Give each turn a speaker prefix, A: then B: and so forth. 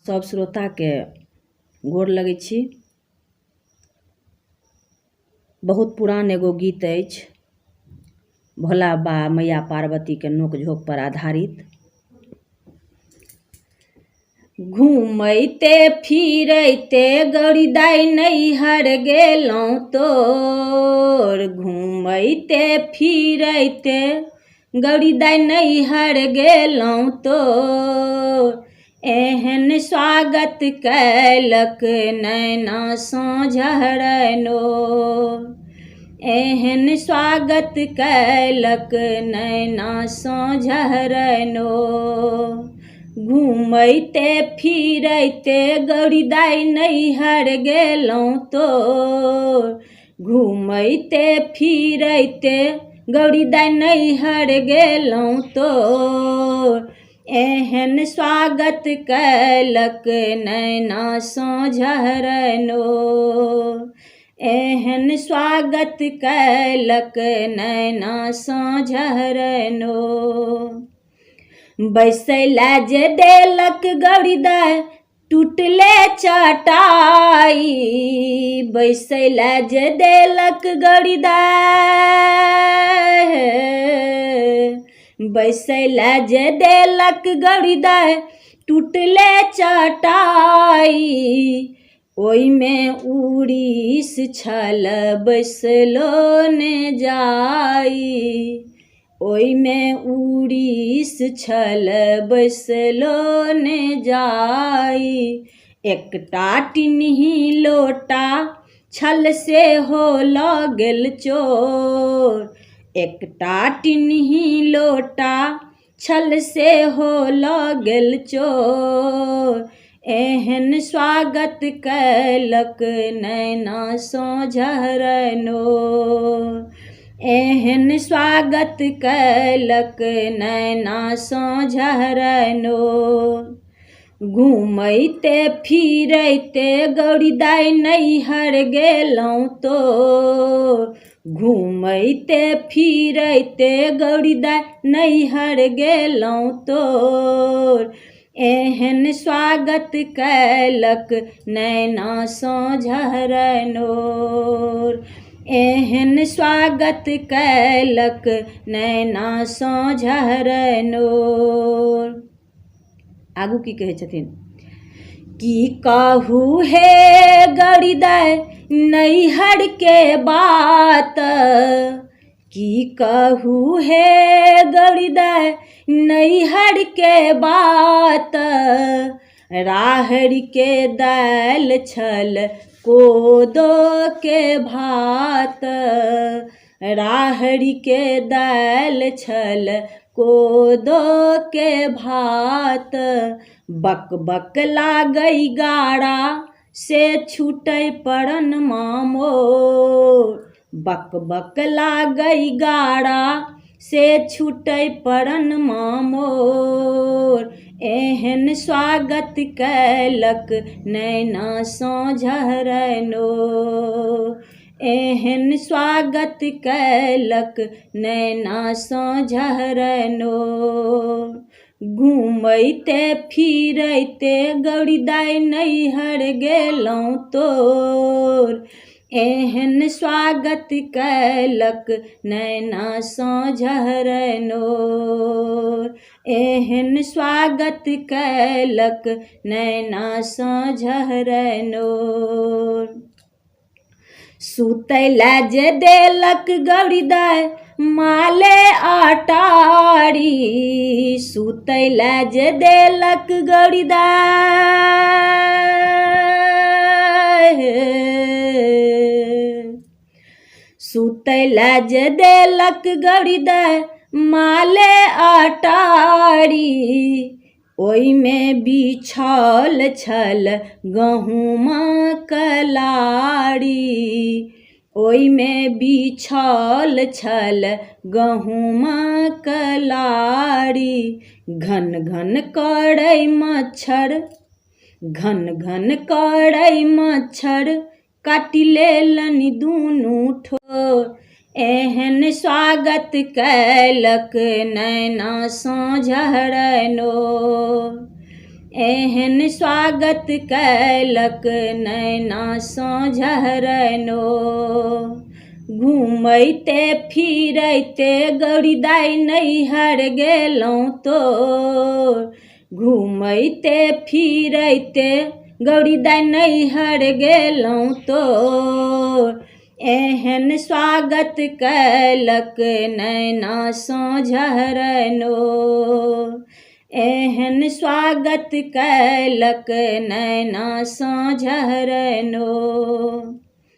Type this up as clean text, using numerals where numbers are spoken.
A: सब श्रोता के गोर लगै छी। बहुत पुरान एगो गीत अछि, भोला बा मैया पार्वती के नोक झोंक पर आधारित। घूमैते फिरैते गौरी दाई नैहर गेलौं तोर, घूमैते फिरैते गौरी दाई नैहर गेलौं तोर। एहन स्वागत कैलक नैना सोझरनो, एहन स्वागत कैलक नैना सोझरनो। घूमैते फिरैते गौरी दाई नैहर गेलौं तोर, घूमैते फिरैते गौरी दाई नैहर गेलौं तोर। एहन स्वागत कैलक नैना सोझरनो, एहन स्वागत कैलक नैना सोझरनो। बैसैला जे देलक गौरी दाई टूटले चटाई, बैसैला जे देलक गौरी दाई, बैसैला जे देलक गौरी दाई टूटले चटाई। ओइमे उड़ीस छल बैसलो ने जाई, ओइमे उड़ीस छल बैसलो ने जाई। एकटा टिन्ही लोटा छल से हो लऽ गेल चोर, एकटा टिन्ही लोटा छल से हो लऽ गेल चोर। एहन स्वागत कैलक नैना सोझरनो, एहन स्वागत कैलक नैना सोझरनो। घूमैते फिरैते गौरी दाई नैहर गेलौं तोर, घूमैते फिरैते गौरी दाई नैहर गेलौं तोर। एहन स्वागत कैलक नैना सोझरनो, एहन स्वागत कैलक नैना सोझरनो। आगू की कहै छथिन, की कहू हे गौरी दाई नैहर के बात, की कहू हे गौरी दाई नैहर के बात। राहरि के दालि छल कोदो के भात, राहरि के दालि छल कोदो के भात। बक बक लागै गाड़ा से छूटै परन मोर, बक बक लागै गाड़ा से छूटै परन मोर। एहन स्वागत कैलक नैना सोझरनो, एहन स्वागत कैलक नैना सोझरनो। घूमैते फिरैते गौरी दाई नैहर गेलौं तोर, एहन स्वागत कैलक नैना सोझरनो, एहन स्वागत कैलक नैना सोझरनो। सुतैला जे देलक गौरी दाई माले अटारी, सुतैला जे देलक गौरी दाई, सुतैला जे देलक गौरी दाई माले अटारी। ओइमे बिछल छल गहुँमक लाड़ी, ओइमे बिछल छल गहुँमक लाड़ी। घन घन करै मच्छर, घन घन करै मच्छर काटि लेलनि दुनू ठोर। एहन स्वागत कैलक नैना सोझरनो, एहन स्वागत कैलक नैना सोझरनो। घूमैते फिरैते गौरी दाइ नैहर गेलहुँ तोर। घूमैते फिरैते गौरी दाइ नैहर गेलहुँ तोर। एहन स्वागत कैलक नैना सोझरनो। एहन स्वागत कैलक नैना सोझरनो।